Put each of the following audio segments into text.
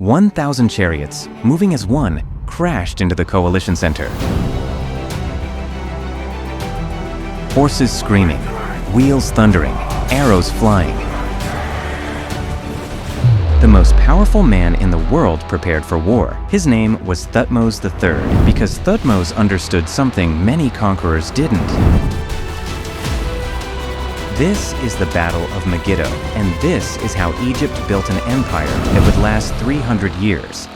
1,000 chariots, moving as one, crashed into the coalition center. Horses screaming, wheels thundering, arrows flying. The most powerful man in the world prepared for war. His name was Thutmose III, because Thutmose understood something many conquerors didn't. This is the Battle of Megiddo, and this is how Egypt built an empire that would last 300 years.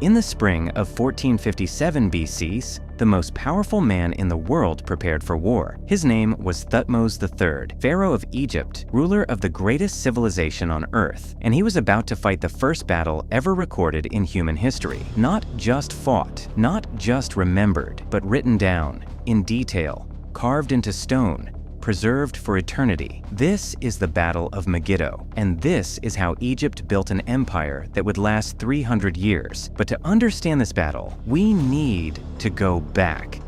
In the spring of 1457 BC, the most powerful man in the world prepared for war. His name was Thutmose III, Pharaoh of Egypt, ruler of the greatest civilization on Earth, and he was about to fight the first battle ever recorded in human history. Not just fought, not just remembered, but written down, in detail, carved into stone, preserved for eternity. This is the Battle of Megiddo, and this is how Egypt built an empire that would last 300 years. But to understand this battle, we need to go back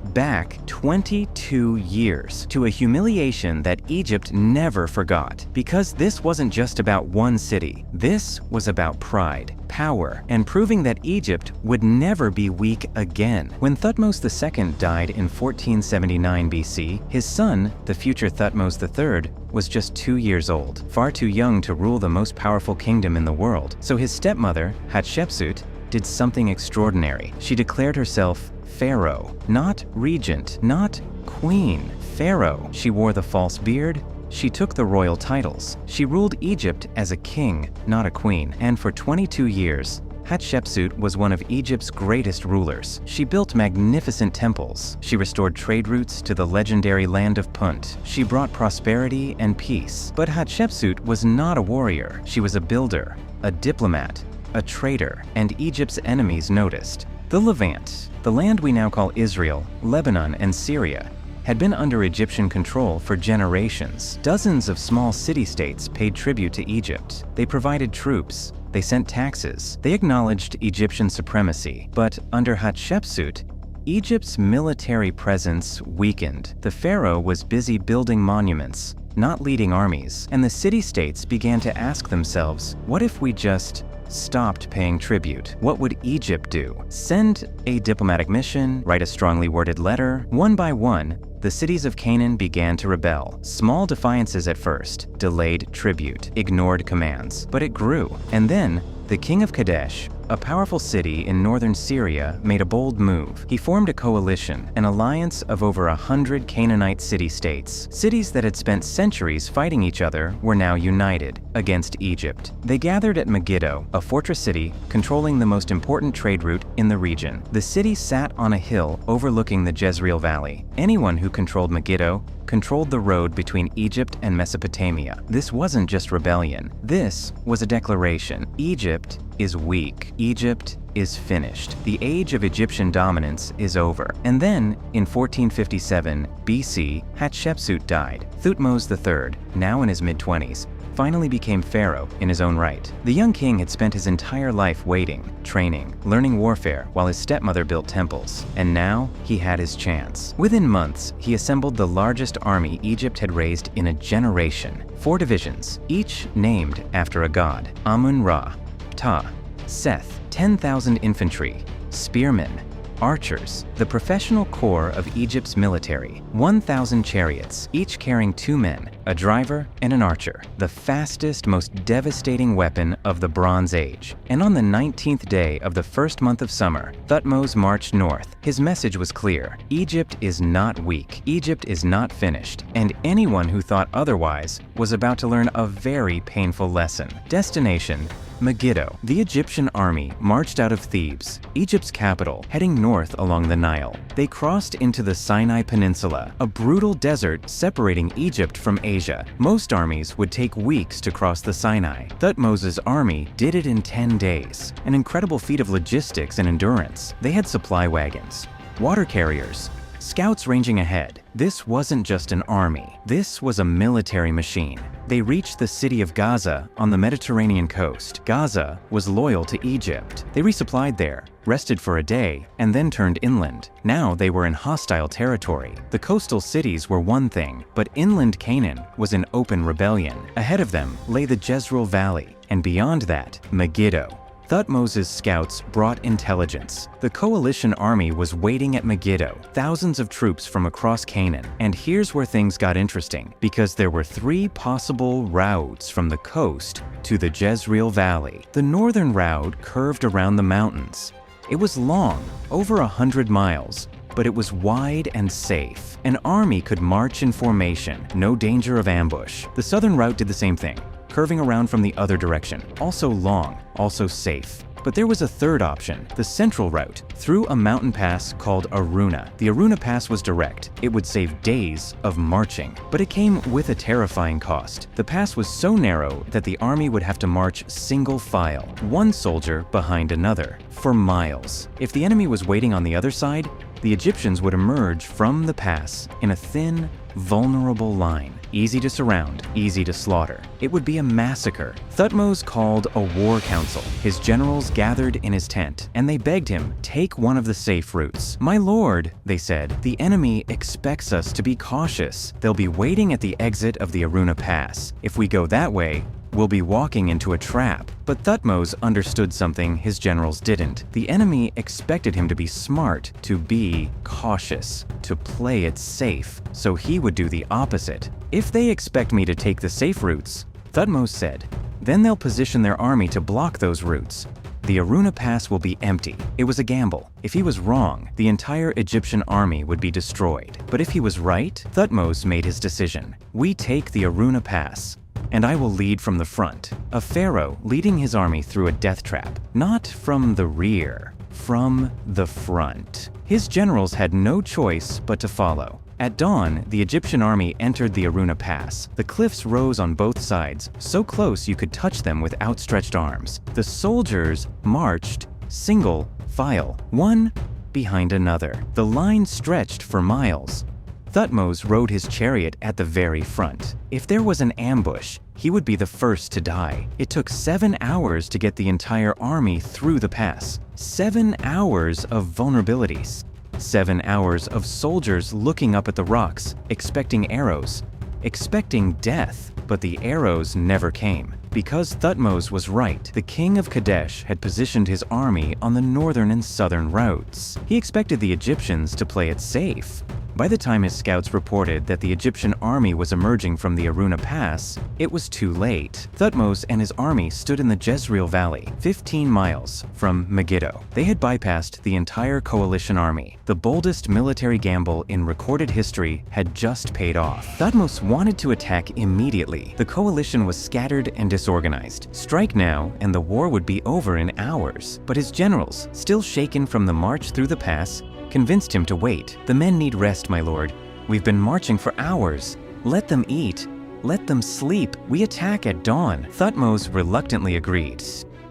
22 years to a humiliation that Egypt never forgot. Because this wasn't just about one city. This was about pride, power, and proving that Egypt would never be weak again. When Thutmose II died in 1479 BC, his son, the future Thutmose III, was just 2 years old, far too young to rule the most powerful kingdom in the world. So his stepmother, Hatshepsut, did something extraordinary. She declared herself Pharaoh, not regent, not queen, Pharaoh. She wore the false beard. She took the royal titles. She ruled Egypt as a king, not a queen. And for 22 years, Hatshepsut was one of Egypt's greatest rulers. She built magnificent temples. She restored trade routes to the legendary land of Punt. She brought prosperity and peace. But Hatshepsut was not a warrior. She was a builder, a diplomat, a traitor, and Egypt's enemies noticed. The Levant, the land we now call Israel, Lebanon, and Syria, had been under Egyptian control for generations. Dozens of small city-states paid tribute to Egypt. They provided troops. They sent taxes. They acknowledged Egyptian supremacy. But under Hatshepsut, Egypt's military presence weakened. The pharaoh was busy building monuments, not leading armies. And the city-states began to ask themselves, what if we just stopped paying tribute? What would Egypt do? Send a diplomatic mission, write a strongly worded letter? One by one, the cities of Canaan began to rebel. Small defiances at first, delayed tribute, ignored commands, but it grew. And then, the king of Kadesh, a powerful city in northern Syria, made a bold move. He formed a coalition, an alliance of over 100 Canaanite city-states. Cities that had spent centuries fighting each other were now united against Egypt. They gathered at Megiddo, a fortress city controlling the most important trade route in the region. The city sat on a hill overlooking the Jezreel Valley. Anyone who controlled Megiddo controlled the road between Egypt and Mesopotamia. This wasn't just rebellion. This was a declaration. Egypt is weak. Egypt is finished. The age of Egyptian dominance is over. And then, in 1457 BC, Hatshepsut died. Thutmose III, now in his mid-20s, finally became pharaoh in his own right. The young king had spent his entire life waiting, training, learning warfare while his stepmother built temples. And now he had his chance. Within months, he assembled the largest army Egypt had raised in a generation. 4 divisions, each named after a god: Amun-Ra, Ptah, Seth, 10,000 infantry, spearmen, archers, the professional corps of Egypt's military, 1,000 chariots, each carrying 2 men, a driver and an archer, the fastest, most devastating weapon of the Bronze Age. And on the 19th day of the first month of summer, Thutmose marched north. His message was clear: Egypt is not weak, Egypt is not finished, and anyone who thought otherwise was about to learn a very painful lesson. Destination: Megiddo. The Egyptian army marched out of Thebes, Egypt's capital, heading north along the Nile. They crossed into the Sinai Peninsula, a brutal desert separating Egypt from Asia. Most armies would take weeks to cross the Sinai. Thutmose's army did it in 10 days, an incredible feat of logistics and endurance. They had supply wagons, water carriers, scouts ranging ahead. This wasn't just an army. This was a military machine. They reached the city of Gaza on the Mediterranean coast. Gaza was loyal to Egypt. They resupplied there, rested for a day, and then turned inland. Now they were in hostile territory. The coastal cities were one thing, but inland Canaan was in open rebellion. Ahead of them lay the Jezreel Valley, and beyond that, Megiddo. Thutmose's scouts brought intelligence. The coalition army was waiting at Megiddo, thousands of troops from across Canaan. And here's where things got interesting, because there were 3 possible routes from the coast to the Jezreel Valley. The northern route curved around the mountains. It was long, over 100 miles, but it was wide and safe. An army could march in formation, no danger of ambush. The southern route did the same thing, curving around from the other direction, also long, also safe. But there was a third option, the central route, through a mountain pass called Aruna. The Aruna Pass was direct. It would save days of marching, but it came with a terrifying cost. The pass was so narrow that the army would have to march single file, one soldier behind another, for miles. If the enemy was waiting on the other side, the Egyptians would emerge from the pass in a thin, vulnerable line. Easy to surround, easy to slaughter. It would be a massacre. Thutmose called a war council. His generals gathered in his tent, and they begged him, take one of the safe routes. My lord, they said, the enemy expects us to be cautious. They'll be waiting at the exit of the Aruna Pass. If we go that way, we'll be walking into a trap. But Thutmose understood something his generals didn't. The enemy expected him to be smart, to be cautious, to play it safe, so he would do the opposite. If they expect me to take the safe routes, Thutmose said, then they'll position their army to block those routes. The Aruna Pass will be empty. It was a gamble. If he was wrong, the entire Egyptian army would be destroyed. But if he was right, Thutmose made his decision. We take the Aruna Pass, and I will lead from the front. A pharaoh leading his army through a death trap, not from the rear, from the front. His generals had no choice but to follow. At dawn, the Egyptian army entered the Aruna Pass. The cliffs rose on both sides, so close you could touch them with outstretched arms. The soldiers marched single file, one behind another. The line stretched for miles. Thutmose rode his chariot at the very front. If there was an ambush, he would be the first to die. It took 7 hours to get the entire army through the pass. 7 hours of vulnerabilities. 7 hours of soldiers looking up at the rocks, expecting arrows, expecting death, but the arrows never came. Because Thutmose was right, the king of Kadesh had positioned his army on the northern and southern routes. He expected the Egyptians to play it safe. By the time his scouts reported that the Egyptian army was emerging from the Aruna Pass, it was too late. Thutmose and his army stood in the Jezreel Valley, 15 miles from Megiddo. They had bypassed the entire coalition army. The boldest military gamble in recorded history had just paid off. Thutmose wanted to attack immediately. The coalition was scattered and disorganized. Strike now, and the war would be over in hours. But his generals, still shaken from the march through the pass, convinced him to wait. The men need rest, my lord. We've been marching for hours. Let them eat. Let them sleep. We attack at dawn. Thutmose reluctantly agreed.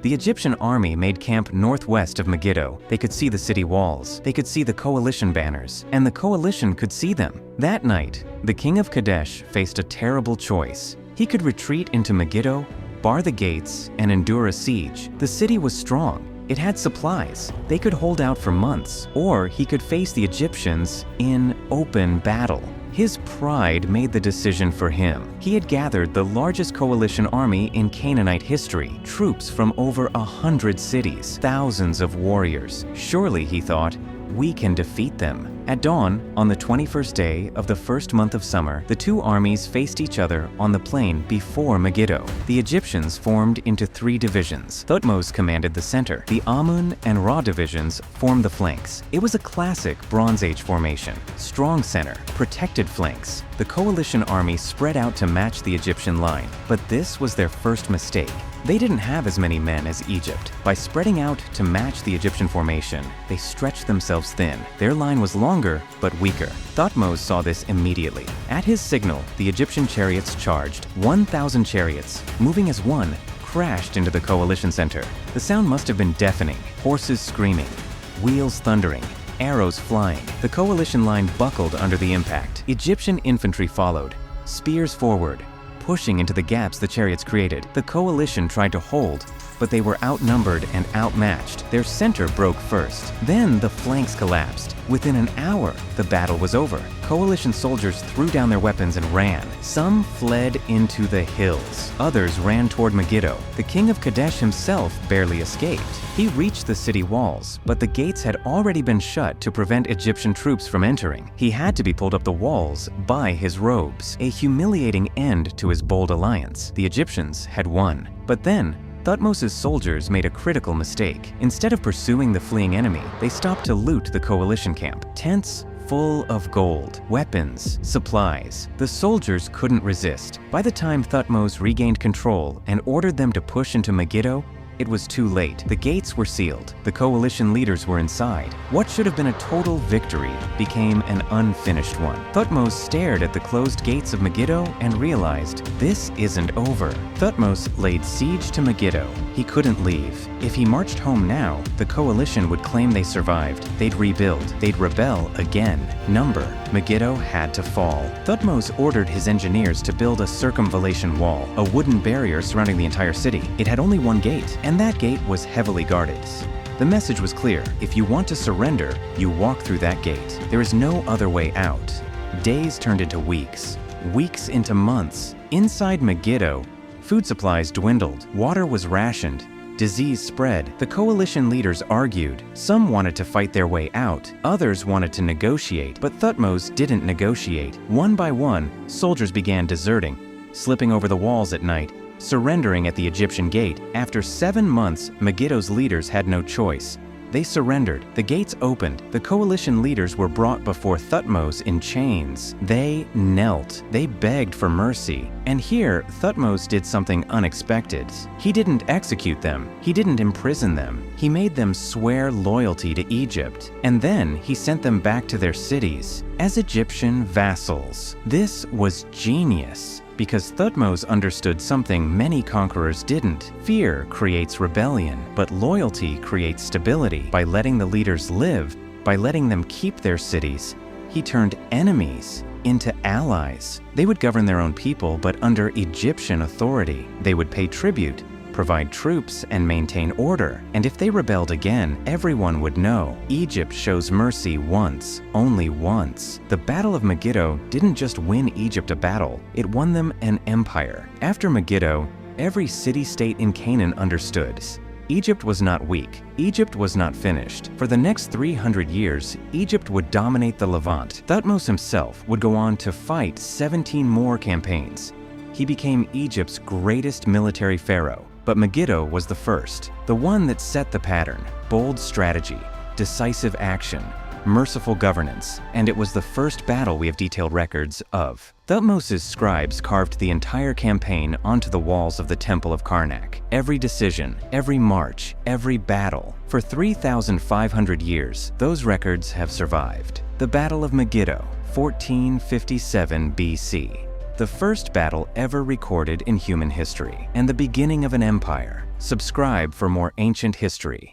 The Egyptian army made camp northwest of Megiddo. They could see the city walls. They could see the coalition banners. And the coalition could see them. That night, the king of Kadesh faced a terrible choice. He could retreat into Megiddo, bar the gates, and endure a siege. The city was strong. It had supplies. They could hold out for months, or he could face the Egyptians in open battle. His pride made the decision for him. He had gathered the largest coalition army in Canaanite history, troops from over 100 cities, thousands of warriors. Surely, he thought, we can defeat them. At dawn, on the 21st day of the first month of summer, the two armies faced each other on the plain before Megiddo. The Egyptians formed into 3 divisions. Thutmose commanded the center. The Amun and Ra divisions formed the flanks. It was a classic Bronze Age formation. Strong center, protected flanks. The coalition army spread out to match the Egyptian line, but this was their first mistake. They didn't have as many men as Egypt. By spreading out to match the Egyptian formation, they stretched themselves thin. Their line was longer, but weaker. Thutmose saw this immediately. At his signal, the Egyptian chariots charged. 1,000 chariots, moving as one, crashed into the coalition center. The sound must have been deafening. Horses screaming, wheels thundering, arrows flying. The coalition line buckled under the impact. Egyptian infantry followed, spears forward, pushing into the gaps the chariots created. The coalition tried to hold, but they were outnumbered and outmatched. Their center broke first. Then the flanks collapsed. Within an hour, the battle was over. Coalition soldiers threw down their weapons and ran. Some fled into the hills. Others ran toward Megiddo. The king of Kadesh himself barely escaped. He reached the city walls, but the gates had already been shut to prevent Egyptian troops from entering. He had to be pulled up the walls by his robes, a humiliating end to his bold alliance. The Egyptians had won. But then, Thutmose's soldiers made a critical mistake. Instead of pursuing the fleeing enemy, they stopped to loot the coalition camp. Tents full of gold, weapons, supplies. The soldiers couldn't resist. By the time Thutmose regained control and ordered them to push into Megiddo, it was too late. The gates were sealed. The coalition leaders were inside. What should have been a total victory became an unfinished one. Thutmose stared at the closed gates of Megiddo and realized this isn't over. Thutmose laid siege to Megiddo. He couldn't leave. If he marched home now, the coalition would claim they survived. They'd rebuild. They'd rebel again. Megiddo had to fall. Thutmose ordered his engineers to build a circumvallation wall, a wooden barrier surrounding the entire city. It had only one gate, and that gate was heavily guarded. The message was clear: if you want to surrender, you walk through that gate. There is no other way out. Days turned into weeks, weeks into months. Inside Megiddo, food supplies dwindled, water was rationed, disease spread. The coalition leaders argued. Some wanted to fight their way out, others wanted to negotiate, but Thutmose didn't negotiate. One by one, soldiers began deserting, slipping over the walls at night, surrendering at the Egyptian gate. After 7 months, Megiddo's leaders had no choice. They surrendered. The gates opened. The coalition leaders were brought before Thutmose in chains. They knelt. They begged for mercy. And here, Thutmose did something unexpected. He didn't execute them. He didn't imprison them. He made them swear loyalty to Egypt. And then he sent them back to their cities as Egyptian vassals. This was genius, because Thutmose understood something many conquerors didn't. Fear creates rebellion, but loyalty creates stability. By letting the leaders live, by letting them keep their cities, he turned enemies into allies. They would govern their own people, but under Egyptian authority. They would pay tribute, provide troops, and maintain order. And if they rebelled again, everyone would know. Egypt shows mercy once, only once. The Battle of Megiddo didn't just win Egypt a battle, it won them an empire. After Megiddo, every city-state in Canaan understood. Egypt was not weak. Egypt was not finished. For the next 300 years, Egypt would dominate the Levant. Thutmose himself would go on to fight 17 more campaigns. He became Egypt's greatest military pharaoh. But Megiddo was the first, the one that set the pattern: bold strategy, decisive action, merciful governance, and it was the first battle we have detailed records of. Thutmose's scribes carved the entire campaign onto the walls of the Temple of Karnak. Every decision, every march, every battle. For 3,500 years, those records have survived. The Battle of Megiddo, 1457 BC. The first battle ever recorded in human history, and the beginning of an empire. Subscribe for more ancient history.